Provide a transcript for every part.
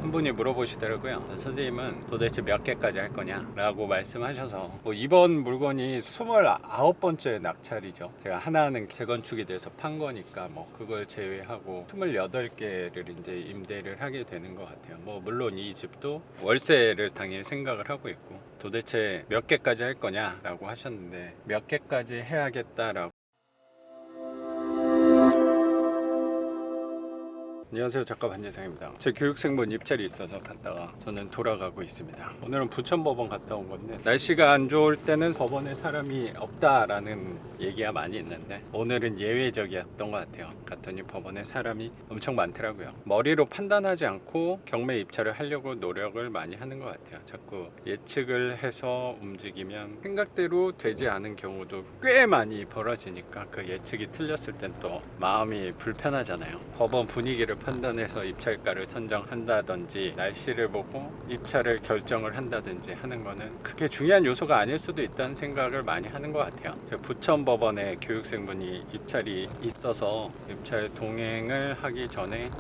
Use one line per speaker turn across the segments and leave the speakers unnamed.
한 분이 물어보시더라고요. 선생님은 도대체 몇 개까지 할 거냐 라고 말씀하셔서 이번 물건이 29번째 낙찰이죠. 제가 하나는 재건축이 돼서 판 거니까 그걸 제외하고 28개를 이제 임대를 하게 되는 것 같아요. 물론 이 집도 월세를 당연히 생각을 하고 있고, 도대체 몇 개까지 할 거냐 라고 하셨는데, 몇 개까지 해야겠다라고. 안녕하세요, 작가 반재상입니다. 제 교육생분 입찰이 있어서 갔다가 저는 돌아가고 있습니다. 오늘은 부천법원 갔다 온 건데, 날씨가 안 좋을 때는 법원에 사람이 없다라는 얘기가 많이 있는데 오늘은 예외적이었던 것 같아요. 갔더니 법원에 사람이 엄청 많더라고요. 머리로 판단하지 않고 경매 입찰을 하려고 노력을 많이 하는 것 같아요. 자꾸 예측을 해서 움직이면 생각대로 되지 않은 경우도 꽤 많이 벌어지니까, 그 예측이 틀렸을 땐 또 마음이 불편하잖아요. 법원 분위기를 판단해서 입찰가를 선정한다든지, 날씨를 보고 입찰을 결정을 한다든지 하는 거는 그렇게 중요한 요소가 아닐 수도 있다는 생각을 많이 하는 것 같아요. 제가 부천법원에 교육생분이 입찰이 있어서 입찰 동행을 하기 전에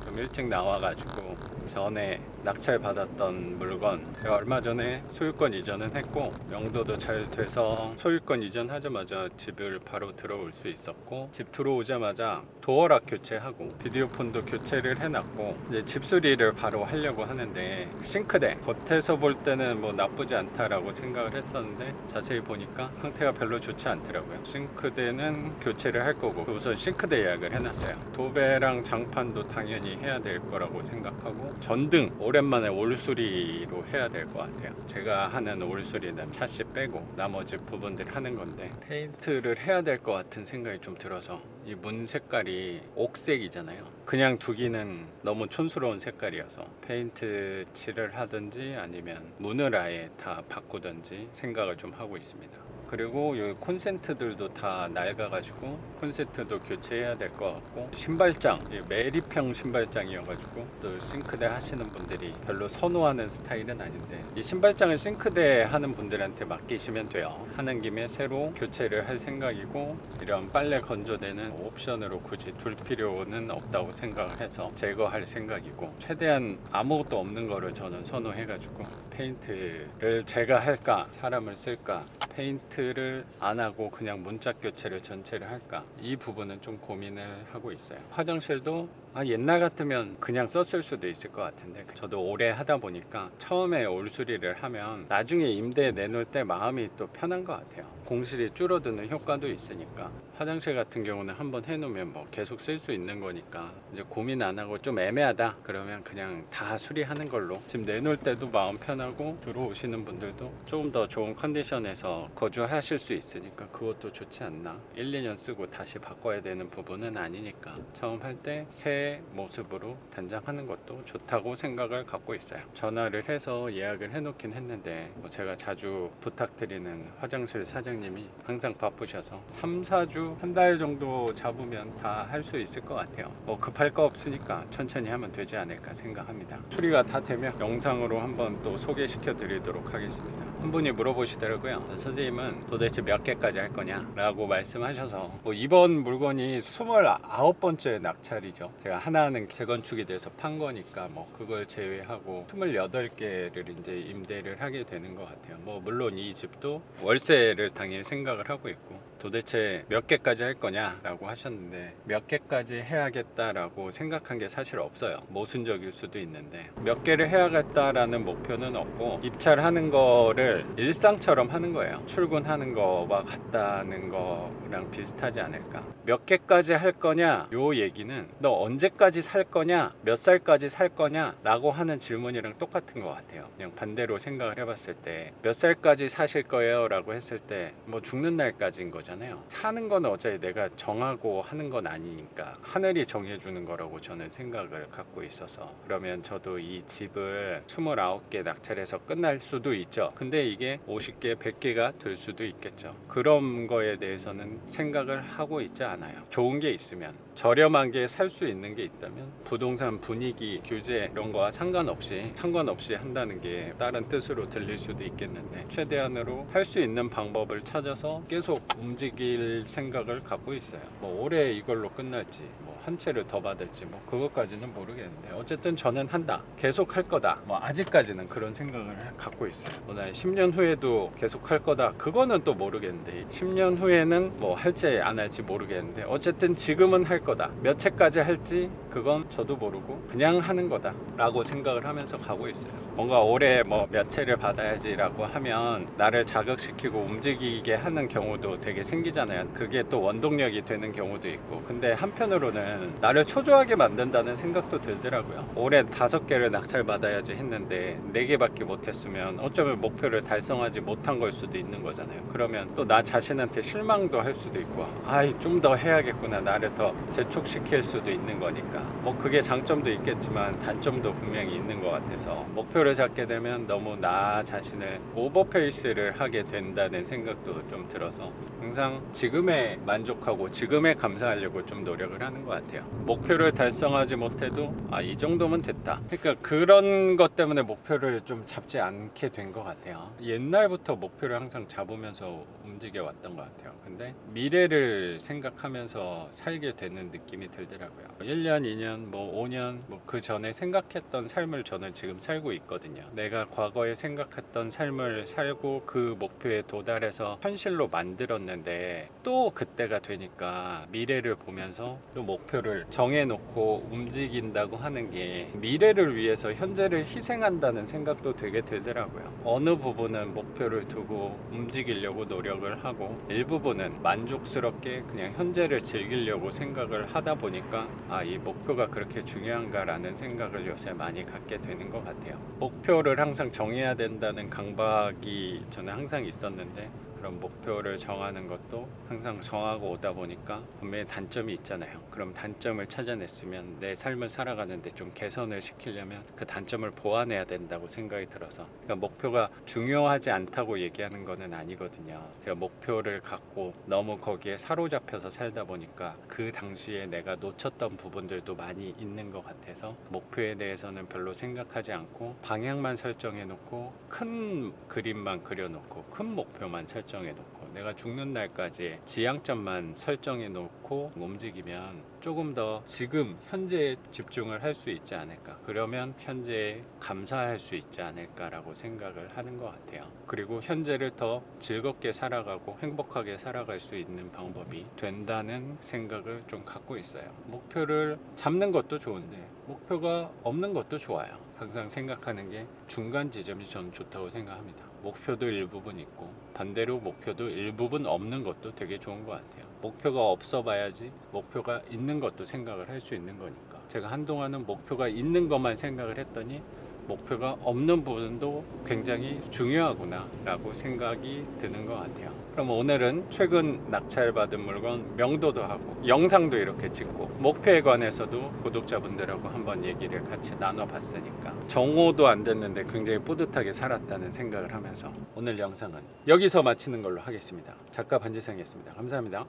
좀 일찍 나와가지고, 전에 낙찰 받았던 물건 제가 얼마 전에 소유권 이전은 했고, 명도도 잘 돼서 소유권 이전하자마자 집을 바로 들어올 수 있었고, 집 들어오자마자 도어락 교체하고 비디오폰도 교체를 해놨고, 이제 집수리를 바로 하려고 하는데, 싱크대 겉에서 볼 때는 나쁘지 않다라고 생각을 했었는데 자세히 보니까 상태가 별로 좋지 않더라고요. 싱크대는 교체를 할 거고, 우선 싱크대 예약을 해놨어요. 도배랑 장판도 당연히 해야 될 거라고 생각하고, 전등 오랜만에 올수리로 해야 될 것 같아요. 제가 하는 올수리는 샷시 빼고 나머지 부분들 하는 건데, 페인트를 해야 될 것 같은 생각이 좀 들어서, 이 문 색깔이 옥색이잖아요. 그냥 두기는 너무 촌스러운 색깔이어서 페인트 칠을 하든지 아니면 문을 아예 다 바꾸든지 생각을 좀 하고 있습니다. 그리고 여기 콘센트들도 다 낡아가지고 콘센트도 교체해야 될 것 같고, 신발장 매립형 신발장이어가지고 또 싱크대 하시는 분들이 별로 선호하는 스타일은 아닌데, 이 신발장을 싱크대 하는 분들한테 맡기시면 돼요. 하는 김에 새로 교체를 할 생각이고, 이런 빨래 건조대는 옵션으로 굳이 둘 필요는 없다고 생각을 해서 제거할 생각이고, 최대한 아무것도 없는 거를 저는 선호해가지고, 페인트를 제가 할까 사람을 쓸까, 페인트를 안 하고 그냥 문짝 교체를 전체를 할까, 이 부분은 좀 고민을 하고 있어요. 화장실도 옛날 같으면 그냥 썼을 수도 있을 것 같은데, 저도 오래 하다 보니까 처음에 올수리를 하면 나중에 임대 내놓을 때 마음이 또 편한 것 같아요. 공실이 줄어드는 효과도 있으니까. 화장실 같은 경우는 한번 해놓으면 계속 쓸 수 있는 거니까, 이제 고민 안 하고 좀 애매하다 그러면 그냥 다 수리하는 걸로, 집 내놓을 때도 마음 편하고 들어오시는 분들도 조금 더 좋은 컨디션에서 거주하실 수 있으니까 그것도 좋지 않나. 1, 2년 쓰고 다시 바꿔야 되는 부분은 아니니까 처음 할 때 새 모습으로 단장하는 것도 좋다고 생각을 갖고 있어요. 전화를 해서 예약을 해놓긴 했는데, 제가 자주 부탁드리는 화장실 사장님이 항상 바쁘셔서 3, 4주 한 달 정도 잡으면 다 할 수 있을 것 같아요. 급할 거 없으니까 천천히 하면 되지 않을까 생각합니다. 수리가 다 되면 영상으로 한번 또 소개시켜 드리도록 하겠습니다. 한 분이 물어보시더라고요. 선생님은 도대체 몇 개까지 할 거냐 라고 말씀하셔서, 이번 물건이 29번째 낙찰이죠. 제가 하나는 재건축이 돼서 판 거니까 그걸 제외하고 28개를 이제 임대를 하게 되는 것 같아요. 물론 이 집도 월세를 당연히 생각을 하고 있고, 도대체 몇 개까지 할 거냐 라고 하셨는데, 몇 개까지 해야겠다라고 생각한 게 사실 없어요. 모순적일 수도 있는데, 몇 개를 해야겠다라는 목표는 없고, 입찰하는 거를 일상처럼 하는 거예요. 출근하는 거와 같다는 거랑 비슷하지 않을까. 몇 개까지 할 거냐, 요 얘기는 너 언제까지 살 거냐, 몇 살까지 살 거냐 라고 하는 질문이랑 똑같은 것 같아요. 그냥 반대로 생각을 해봤을 때, 몇 살까지 사실 거예요 라고 했을 때 죽는 날까지인 거잖아요. 사는 건 어차피 내가 정하고 하는 건 아니니까 하늘이 정해주는 거라고 저는 생각을 갖고 있어서, 그러면 저도 이 집을 29개 낙찰해서 끝날 수도 있죠. 근데 이게 50개, 100개가 될 수도 있겠죠. 그런 거에 대해서는 생각을 하고 있지 않아요. 좋은 게 있으면, 저렴한 게 살 수 있는 게 있다면, 부동산 분위기, 규제 이런 거와 상관없이 한다는 게 다른 뜻으로 들릴 수도 있겠는데, 최대한으로 할 수 있는 방법을 찾아서 계속 움직일 생각을 갖고 있어요. 올해 이걸로 끝날지, 한 채를 더 받을지 뭐 그것까지는 모르겠는데 어쨌든 저는 한다, 계속 할 거다, 뭐 아직까지는 그런 생각을 갖고 있어요. 뭐 10년 후에도 계속 할 거다, 그거는 또 모르겠는데 10년 후에는 뭐 할지 안 할지 모르겠는데 어쨌든 지금은 할 거다. 몇 채까지 할지 그건 저도 모르고 그냥 하는 거다 라고 생각을 하면서 가고 있어요. 뭔가 올해 뭐 몇 채를 받아야지 라고 하면 나를 자극시키고 움직이게 하는 경우도 되게 생기잖아요. 그게 또 원동력이 되는 경우도 있고, 근데 한편으로는 나를 초조하게 만든다는 생각도 들더라고요. 올해 5개를 낙찰 받아야지 했는데 4개밖에 못했으면 어쩌면 목표를 달성하지 못한 걸 수도 있는 거잖아요. 그러면 또 나 자신한테 실망도 할 수도 있고, 아이 좀 더 해야겠구나, 나를 더 재촉시킬 수도 있는 거니까. 뭐 그게 장점도 있겠지만 단점도 분명히 있는 것 같아서 목표를 잡게 되면 너무 나 자신을 오버페이스를 하게 된다는 생각도 좀 들어서 항상 지금에 만족하고 지금에 감사하려고 좀 노력을 하는 것 같아요. 목표를 달성하지 못해도 이 정도면 됐다. 그러니까 그런 것 때문에 목표를 좀 잡지 않게 된 것 같아요. 옛날부터 목표를 항상 잡으면서 움직여 왔던 것 같아요. 근데 미래를 생각하면서 살게 되는 느낌이 들더라고요. 1년, 2년, 뭐 5년 뭐 그 전에 생각했던 삶을 저는 지금 살고 있거든요. 내가 과거에 생각했던 삶을 살고 그 목표에 도달해서 현실로 만들었는데 또 그때가 되니까 미래를 보면서 또 목표를 정해놓고 움직인다고 하는 게 미래를 위해서 현재를 희생한다는 생각도 되게 들더라고요. 어느 부분은 목표를 두고 움직이려고 노력을 하고 일부분은 만족스럽게 그냥 현재를 즐기려고 생각을 하다 보니까 이 목표가 그렇게 중요한가라는 생각을 요새 많이 갖게 되는 것 같아요. 목표를 항상 정해야 된다는 강박이 저는 항상 있었는데 그런 목표를 정하는 것도 항상 정하고 오다 보니까 분명히 단점이 있잖아요. 그럼 단점을 찾아냈으면 내 삶을 살아가는데 좀 개선을 시키려면 그 단점을 보완해야 된다고 생각이 들어서, 그러니까 목표가 중요하지 않다고 얘기하는 거는 아니거든요. 제가 목표를 갖고 너무 거기에 사로잡혀서 살다 보니까 그 당시에 내가 놓쳤던 부분들도 많이 있는 것 같아서 목표에 대해서는 별로 생각하지 않고 방향만 설정해 놓고 큰 그림만 그려 놓고 큰 목표만 설정해 놓고 내가 죽는 날까지 지향점만 설정해 놓고 움직이면 조금 더 지금 현재에 집중을 할 수 있지 않을까, 그러면 현재에 감사할 수 있지 않을까라고 생각을 하는 것 같아요. 그리고 현재를 더 즐겁게 살아가고 행복하게 살아갈 수 있는 방법이 된다는 생각을 좀 갖고 있어요. 목표를 잡는 것도 좋은데 목표가 없는 것도 좋아요. 항상 생각하는 게 중간 지점이 저는 좋다고 생각합니다. 목표도 일부분 있고 반대로 목표도 일부분 없는 것도 되게 좋은 것 같아요. 목표가 없어 봐야지 목표가 있는 것도 생각을 할 수 있는 거니까. 제가 한동안은 목표가 있는 것만 생각을 했더니 목표가 없는 부분도 굉장히 중요하구나 라고 생각이 드는 것 같아요. 그럼 오늘은 최근 낙찰받은 물건 명도도 하고 영상도 이렇게 찍고 목표에 관해서도 구독자분들하고 한번 얘기를 같이 나눠봤으니까 정오도 안 됐는데 굉장히 뿌듯하게 살았다는 생각을 하면서 오늘 영상은 여기서 마치는 걸로 하겠습니다. 작가 반지성이었습니다. 감사합니다.